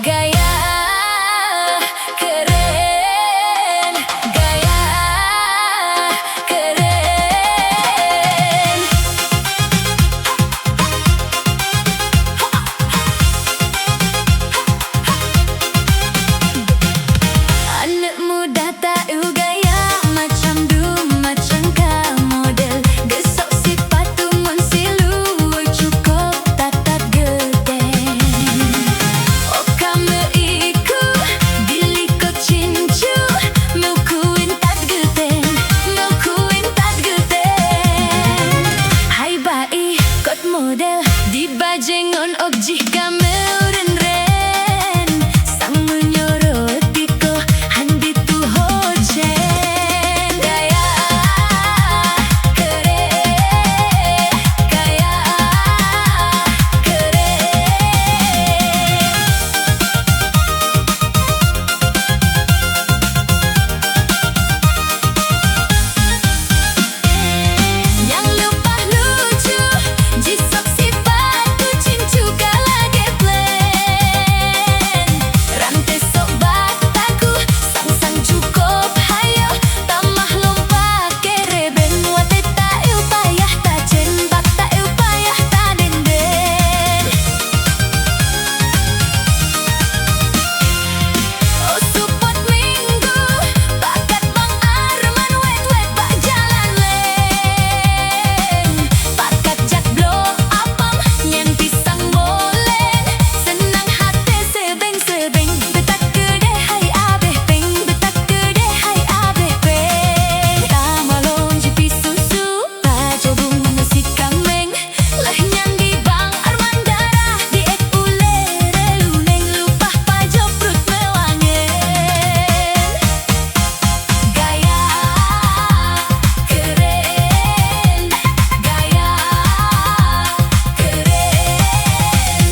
Gaya keren, gaya keren. Anak muda tahu gaya macam du macam ka model. Gesok sepatu monsilu cukup tatat gedeng. Oh kamu iku diliko cincu mau kuin tat gedeng, mau kuin tat gedeng. Hai bai kot model di bajengon objek kamu ren ren sang menyorot tiko handi tu hojen. Gaya keren, gaya keren. Yang lupa lucu jisok sepatu cincu kala geplen. Rantai sok bataku sang-sang cukup hayo tamah lompat kereben. Wate tak upayah tak jembak tak upayah tak denden. Oh support minggu bakat Bang Arman wet-wet bak jalan leng. Bakat jak blok apam yang pisang molen. Senang hati sebeng-sebeng betak gede hai abeh peng, betak gede hai abeh peng. Tamalon jipi susu pajobung nasi kameng. Leh nyang di Bang Arman darah di ek ulere luneng lupah pajo perut mewangen. Gaya keren, gaya keren.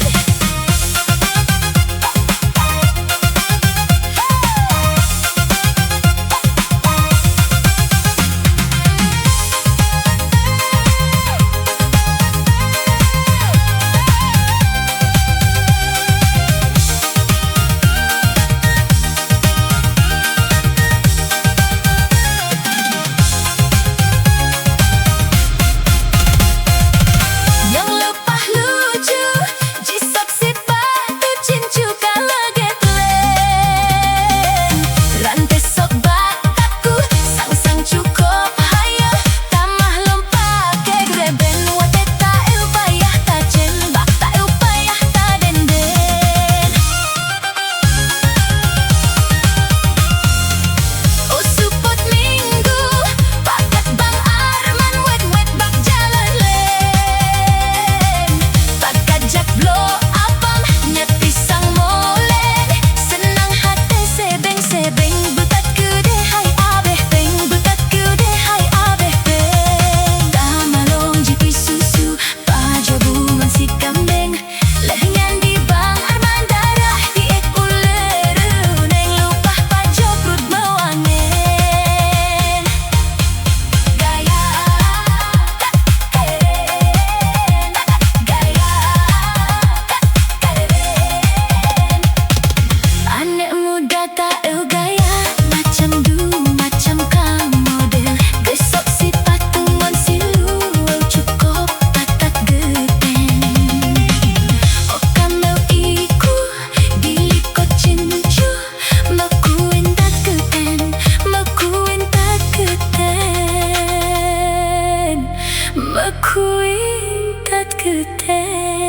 Yang lupa lucu jisok sepatu cincu kala geplen. Rantai sok bataku sang-sang cukup hayo tamah lompat kereben. Wate tak upayah tak jembak tak upayah tak denden. Oh support minggu bakat Bang Arman wet-wet bak jalan leng. Bakat jak blok apam nyat pisang molen. Senang hati sebeng-sebeng betat gede hai abeh peng, betat gede hai abeh peng. Tamalong jipi susu pajobungan si kambing. Leh nyan di Bang Arman darah di ek ulere luneng lupah pajo perut mewangen. Gaya keren, gaya keren. Anak muda tahu gaya macam du macam ka model. Gesok sepatu monsilu cukup tatat gedeng. Oh kamu iku diliko cincu mau kuin tat gedeng, mau kuin tat gedeng, mau kuin tat gedeng.